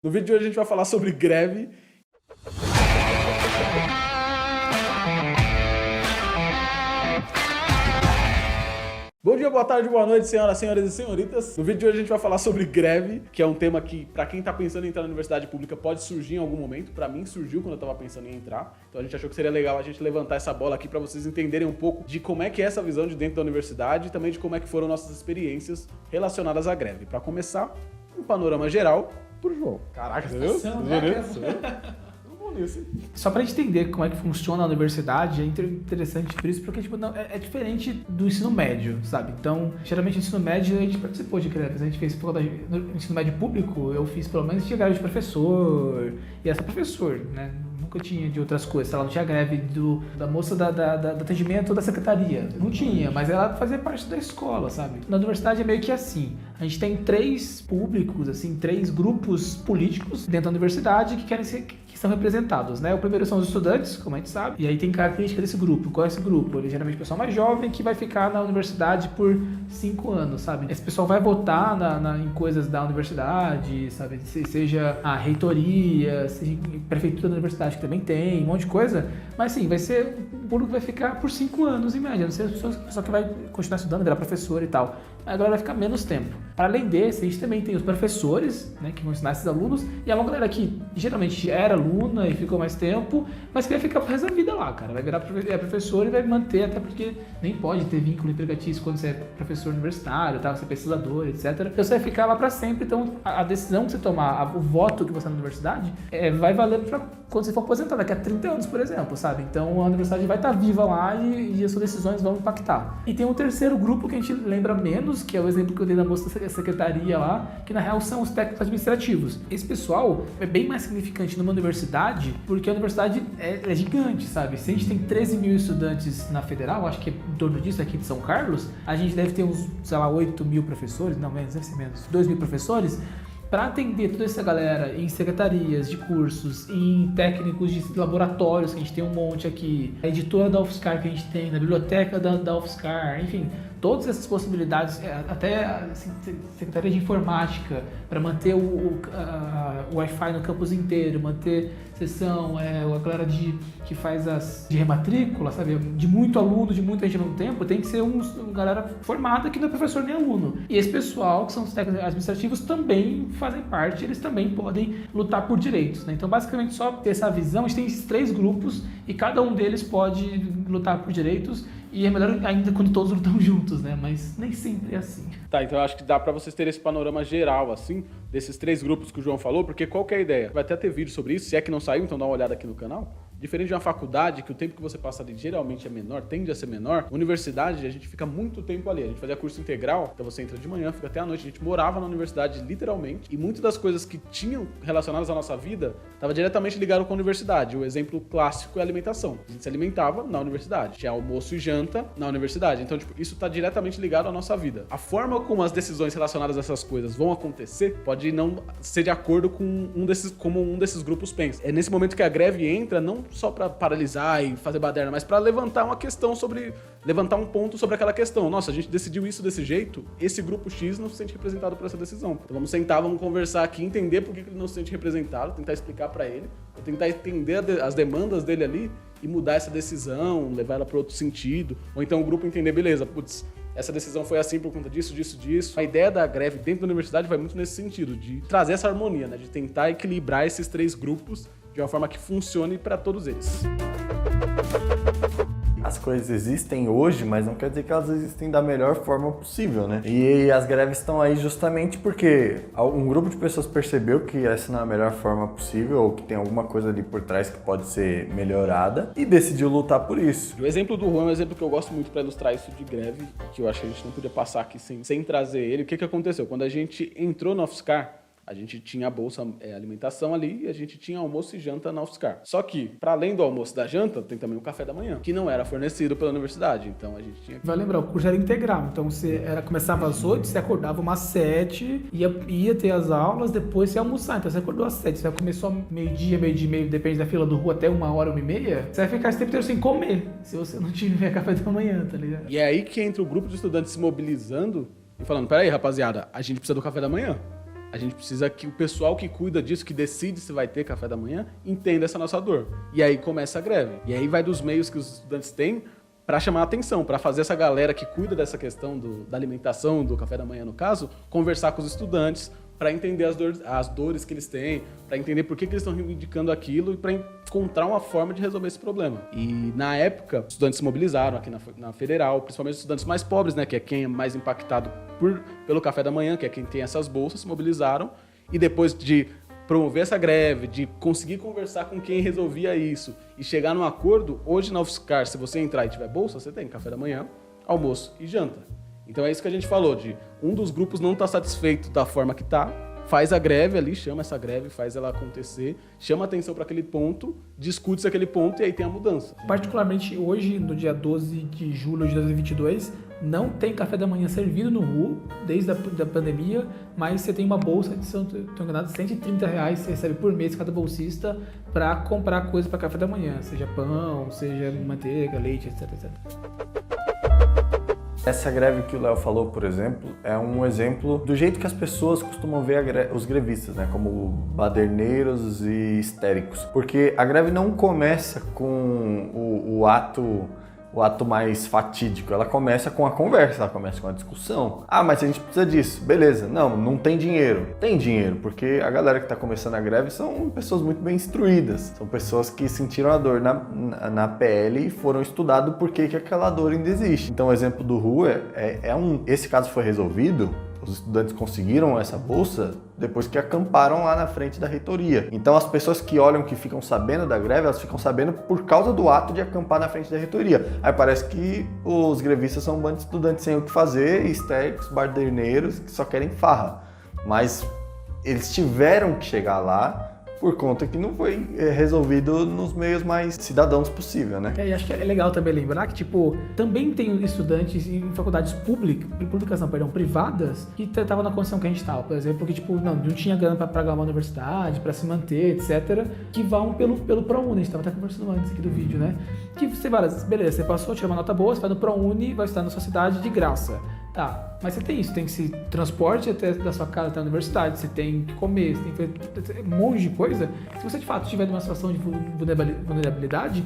No vídeo de hoje a gente vai falar sobre greve. Bom dia, boa tarde, boa noite, senhoras, senhores e senhoritas. No vídeo de hoje a gente vai falar sobre greve, que é um tema que, pra quem tá pensando em entrar na universidade pública, pode surgir em algum momento. Pra mim, surgiu quando eu tava pensando em entrar. Então a gente achou que seria legal a gente levantar essa bola aqui pra vocês entenderem um pouco de como é que é essa visão de dentro da universidade e também de como é que foram nossas experiências relacionadas à greve. Pra começar, um panorama geral pro João. Caraca, você viu? Só pra gente entender como é que funciona a universidade, é interessante por isso, porque tipo, não, é diferente do ensino médio, sabe? Então, geralmente no ensino médio a gente participou de greves, a gente fez no ensino médio público, eu fiz pelo menos, tinha greve de professor, e essa professor, né? Nunca tinha de outras coisas, ela não tinha greve da moça do atendimento da secretaria, não tinha, mas ela fazia parte da escola, sabe? Na universidade é meio que assim, a gente tem três públicos, assim, três grupos políticos dentro da universidade que querem ser, que são representados, né? O primeiro são os estudantes, como a gente sabe, e aí tem característica desse grupo. Qual é esse grupo? Ele é geralmente o pessoal mais jovem que vai ficar na universidade por 5 anos, sabe? Esse pessoal vai votar em coisas da universidade, sabe? Seja a reitoria, seja a prefeitura da universidade, que também tem, um monte de coisa, mas sim, vai ser um público que vai ficar por 5 anos, em média, não sei, a pessoa que vai continuar estudando, virar professor e tal. Agora vai ficar menos tempo. Para além desse, a gente também tem os professores, né, que vão ensinar esses alunos, e é uma galera que geralmente era aluna e ficou mais tempo, mas que vai ficar pro resto da vida lá, cara. Vai virar professor e vai manter, até porque nem pode ter vínculo empregatício quando você é professor universitário, tá? Você é pesquisador, etc. Então você vai ficar lá para sempre. Então a decisão que você tomar, o voto que você tem na universidade, vai valer para quando você for aposentar, daqui a 30 anos, por exemplo, sabe? Então a universidade vai estar viva lá e as suas decisões vão impactar. E tem um terceiro grupo que a gente lembra menos, que é o exemplo que eu dei da moça da secretaria lá, que na real são os técnicos administrativos. Esse pessoal é bem mais significante numa universidade, porque a universidade é gigante, sabe? Se a gente tem 13 mil estudantes na federal, acho que é em torno disso aqui de São Carlos, a gente deve ter uns, sei lá, 8 mil professores, não, menos, deve ser menos, 2 mil professores, para atender toda essa galera em secretarias de cursos, em técnicos de laboratórios, que a gente tem um monte aqui, a editora da UFSCar que a gente tem, na biblioteca da UFSCar, enfim, todas essas possibilidades, até assim, secretaria de informática, para manter o Wi-Fi no campus inteiro, manter sessão, a galera que faz de rematrícula, sabe? De muito aluno, de muita gente ao mesmo tempo, tem que ser uma galera formada que não é professor nem aluno. E esse pessoal, que são os técnicos administrativos, também fazem parte, eles também podem lutar por direitos, né? Então, basicamente, só ter essa visão, a gente tem esses 3 grupos e cada um deles pode lutar por direitos. E é melhor ainda quando todos lutam juntos, né? Mas nem sempre é assim. Tá, então eu acho que dá pra vocês terem esse panorama geral, assim, desses 3 grupos que o João falou, porque qual que é a ideia? Vai até ter vídeo sobre isso, se é que não saiu, então dá uma olhada aqui no canal. Diferente de uma faculdade, que o tempo que você passa ali geralmente é menor, tende a ser menor, universidade, a gente fica muito tempo ali. A gente fazia curso integral, então você entra de manhã, fica até a noite. A gente morava na universidade, literalmente, e muitas das coisas que tinham relacionadas à nossa vida estava diretamente ligado com a universidade. O exemplo clássico é a alimentação. A gente se alimentava na universidade. Tinha almoço e janta na universidade. Então, tipo, isso está diretamente ligado à nossa vida. A forma como as decisões relacionadas a essas coisas vão acontecer pode não ser de acordo com como um desses grupos pensa. É nesse momento que a greve entra, não só para paralisar e fazer baderna, mas para levantar um ponto sobre aquela questão. Nossa, a gente decidiu isso desse jeito, esse grupo X não se sente representado por essa decisão. Então vamos sentar, vamos conversar aqui, entender por que ele não se sente representado, tentar explicar para ele, tentar entender as demandas dele ali e mudar essa decisão, levar ela para outro sentido, ou então o grupo entender, beleza, putz, essa decisão foi assim por conta disso. A ideia da greve dentro da universidade vai muito nesse sentido, de trazer essa harmonia, né? De tentar equilibrar esses 3 grupos de uma forma que funcione para todos eles. As coisas existem hoje, mas não quer dizer que elas existem da melhor forma possível, né? E as greves estão aí justamente porque um grupo de pessoas percebeu que essa não é a melhor forma possível ou que tem alguma coisa ali por trás que pode ser melhorada e decidiu lutar por isso. O exemplo do Juan é um exemplo que eu gosto muito para ilustrar isso de greve, que eu acho que a gente não podia passar aqui sem trazer ele. O que aconteceu? Quando a gente entrou na UFSCar, a gente tinha a bolsa alimentação ali e a gente tinha almoço e janta na UFSCar. Só que, para além do almoço e da janta, tem também o café da manhã, que não era fornecido pela universidade. Então a gente tinha... Vai lembrar, o curso era integral. Então você começava às 8, você acordava umas 7, ia ter as aulas, depois você ia almoçar. Então você acordou às 7, você começou meio-dia e meio, depende da fila do rua, até 1h, 1h30, você vai ficar esse tempo inteiro sem comer, se você não tiver café da manhã, tá ligado? E é aí que entra o grupo de estudantes se mobilizando e falando, peraí, rapaziada, a gente precisa do café da manhã. A gente precisa que o pessoal que cuida disso, que decide se vai ter café da manhã, entenda essa nossa dor. E aí começa a greve. E aí vai dos meios que os estudantes têm para chamar a atenção, para fazer essa galera que cuida dessa questão da alimentação, do café da manhã no caso, conversar com os estudantes para entender as dores que eles têm, para entender por que eles estão reivindicando aquilo e para encontrar uma forma de resolver esse problema. E na época, os estudantes se mobilizaram aqui na Federal, principalmente os estudantes mais pobres, né, que é quem é mais impactado pelo café da manhã, que é quem tem essas bolsas, se mobilizaram e depois de promover essa greve, de conseguir conversar com quem resolvia isso e chegar num acordo, hoje na UFSCar, se você entrar e tiver bolsa, você tem café da manhã, almoço e janta. Então é isso que a gente falou, de um dos grupos não estar satisfeito da forma que está, faz a greve ali, chama essa greve, faz ela acontecer, chama atenção para aquele ponto, discute-se aquele ponto e aí tem a mudança. Particularmente hoje, no dia 12 de julho de 2022, não tem café da manhã servido no RU, desde a pandemia, mas você tem uma bolsa de, se eu não estou enganado, R$130 você recebe por mês cada bolsista para comprar coisa para café da manhã, seja pão, seja manteiga, leite, etc, etc. Essa greve que o Léo falou, por exemplo, é um exemplo do jeito que as pessoas costumam ver os grevistas, né? Como baderneiros e histéricos. Porque a greve não começa com o ato mais fatídico, ela começa com a conversa, ela começa com a discussão. Ah, mas a gente precisa disso. Beleza, não tem dinheiro. Tem dinheiro, porque a galera que está começando a greve são pessoas muito bem instruídas, são pessoas que sentiram a dor na pele e foram estudados por que aquela dor ainda existe. Então o exemplo do RU esse caso foi resolvido, os estudantes conseguiram essa bolsa depois que acamparam lá na frente da reitoria. Então as pessoas que olham, que ficam sabendo da greve, elas ficam sabendo por causa do ato de acampar na frente da reitoria. Aí parece que os grevistas são um bando de estudantes sem o que fazer, histéricos, baderneiros, que só querem farra. Mas eles tiveram que chegar lá por conta que não foi resolvido nos meios mais cidadãos possível, né? E acho que é legal também lembrar que, tipo, também tem estudantes em faculdades privadas que estavam na condição que a gente estava, por exemplo, que, tipo, não tinha grana para pagar uma universidade, para se manter, etc., que vão pelo ProUni, a gente estava até conversando antes aqui do vídeo, né? Que você vai, beleza, você passou, tirou uma nota boa, você vai no ProUni, vai estar na sua cidade de graça. Tá, mas você tem isso, tem que se transporte até da sua casa até a universidade, você tem que comer, você tem que fazer um monte de coisa. Se você de fato estiver numa situação de vulnerabilidade,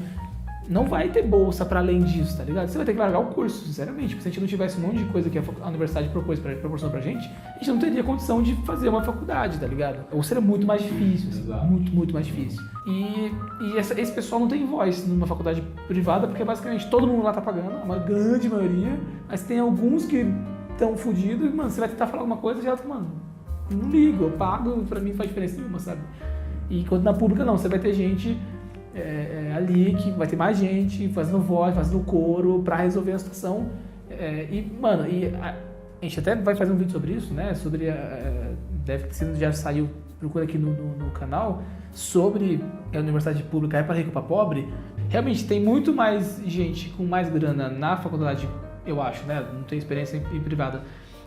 não vai ter bolsa para além disso, tá ligado? Você vai ter que largar o curso, sinceramente. Se a gente não tivesse um monte de coisa que a universidade proporcionou pra gente, a gente não teria condição de fazer uma faculdade, tá ligado? Ou seria muito mais difícil, assim, muito mais difícil. E esse pessoal não tem voz numa faculdade privada, porque basicamente todo mundo lá tá pagando, uma grande maioria, mas tem alguns que estão fodidos e, mano, você vai tentar falar alguma coisa e já, mano, não ligo, eu pago, pra mim não faz diferença nenhuma, sabe? E enquanto na pública não, você vai ter gente ali, que vai ter mais gente fazendo voz, fazendo coro pra resolver a situação. A gente até vai fazer um vídeo sobre isso, né? Sobre, deve ter sido, já saiu, procura aqui no canal, sobre a universidade pública é para rico, para pobre. Realmente tem muito mais gente com mais grana na faculdade, eu acho, né? Não tenho experiência em privada.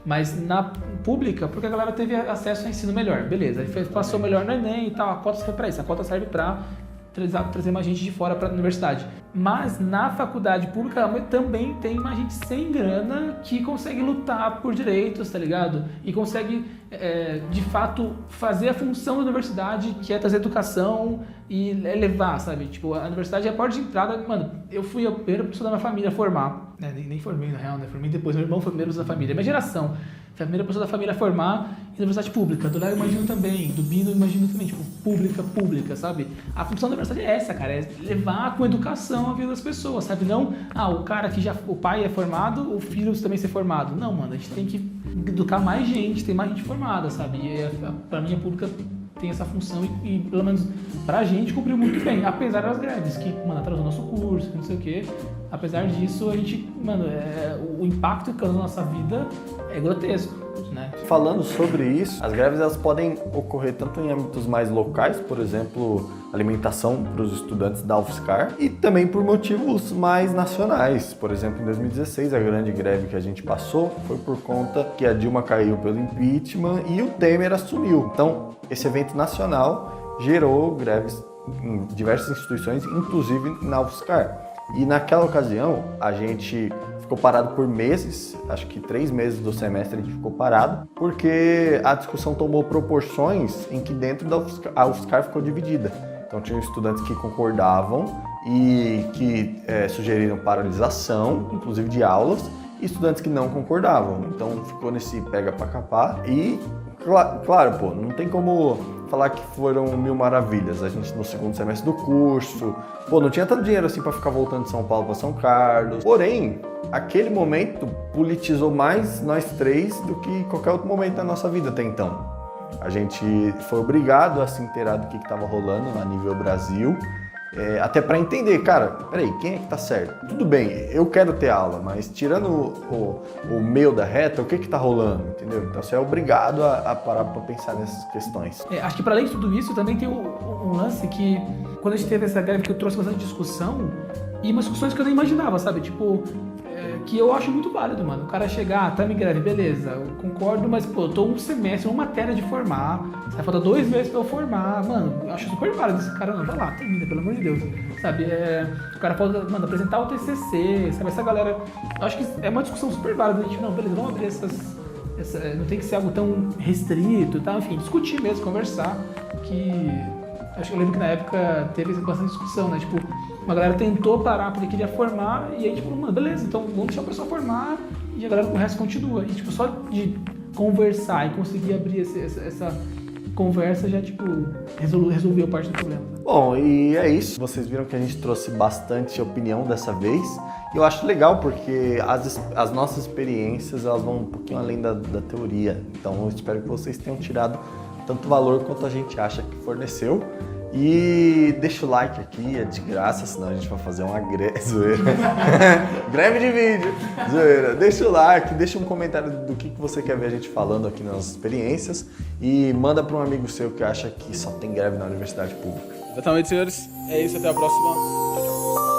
Mas na pública, porque a galera teve acesso a ensino melhor, beleza. Aí passou melhor no Enem e tal, a cota serve para isso. A cota serve para trazer mais gente de fora para a universidade. Mas na faculdade pública também tem mais gente sem grana que consegue lutar por direitos, tá ligado? E consegue, de fato, fazer a função da universidade, que é trazer educação e levar, sabe? Tipo, a universidade é a porta de entrada. Mano, eu fui a primeira pessoa da minha família a formar. Nem formei, na real, né? Formei depois. Meu irmão foi a primeira pessoa da família. Minha geração. Foi a primeira pessoa da família a formar em universidade pública. Do Léo eu imagino também. Do Bino eu imagino também. Tipo, pública, sabe? A função da universidade é essa, cara. É levar com educação a vida das pessoas, sabe? Não, o cara que o pai é formado, o filho também ser formado. Não, mano, a gente tem que educar mais gente, tem mais gente formada, sabe? E pra mim a pública tem essa função e pelo menos pra gente cumpriu muito bem, apesar das greves, que, mano, atrasou nosso curso, não sei o quê. Apesar disso, a gente, mano, o impacto que causou na nossa vida é grotesco, né? Falando sobre isso, as greves elas podem ocorrer tanto em âmbitos mais locais, por exemplo, alimentação para os estudantes da UFSCar, e também por motivos mais nacionais. Por exemplo, em 2016, a grande greve que a gente passou foi por conta que a Dilma caiu pelo impeachment e o Temer assumiu. Então, esse evento nacional gerou greves em diversas instituições, inclusive na UFSCar. E naquela ocasião, a gente ficou parado por meses, acho que 3 meses do semestre a gente ficou parado, porque a discussão tomou proporções em que dentro da UFSCar, a UFSCar ficou dividida. Então tinham estudantes que concordavam e que sugeriram paralisação, inclusive de aulas, e estudantes que não concordavam. Então ficou nesse pega pra capar e, claro, pô, não tem como falar que foram mil maravilhas. A gente no segundo semestre do curso, pô, não tinha tanto dinheiro assim para ficar voltando de São Paulo para São Carlos. Porém, aquele momento politizou mais nós três do que qualquer outro momento da nossa vida até então. A gente foi obrigado a se inteirar do que estava rolando a nível Brasil, até para entender, cara, peraí, quem é que tá certo? Tudo bem, eu quero ter aula, mas tirando o meio da reta, o que que tá rolando, entendeu? Então você é obrigado a parar para pensar nessas questões. Acho que para além de tudo isso, também tem um lance que, quando a gente teve essa greve, que eu trouxe bastante discussão, e umas discussões que eu nem imaginava, sabe? Tipo, que eu acho muito válido, mano. O cara chegar, tá me greve, beleza, eu concordo, mas, pô, eu tô um semestre, uma matéria de formar, vai faltar 2 meses pra eu formar, mano, eu acho super válido esse cara, não, vai lá, termina, pelo amor de Deus, sabe? O cara pode, mano, apresentar o TCC, sabe? Essa galera, eu acho que é uma discussão super válida, a gente, não, beleza, vamos abrir não tem que ser algo tão restrito, tá? Enfim, discutir mesmo, conversar, que... Acho que eu lembro que na época teve bastante discussão, né? Tipo, uma galera tentou parar porque queria formar e aí, tipo, mano, beleza, então vamos deixar a pessoa formar e a galera, o resto continua. E, tipo, só de conversar e conseguir abrir essa conversa já, tipo, resolveu parte do problema. Bom, e é isso. Vocês viram que a gente trouxe bastante opinião dessa vez. E eu acho legal porque as nossas experiências, elas vão um pouquinho além da teoria. Então, eu espero que vocês tenham tirado tanto valor quanto a gente acha que forneceu. E deixa o like aqui, é de graça, senão a gente vai fazer uma zoeira. Greve de vídeo, zoeira. Deixa o like, deixa um comentário do que você quer ver a gente falando aqui nas nossas experiências e manda para um amigo seu que acha que só tem greve na universidade pública. Exatamente, senhores. É isso, até a próxima. Tchau, tchau.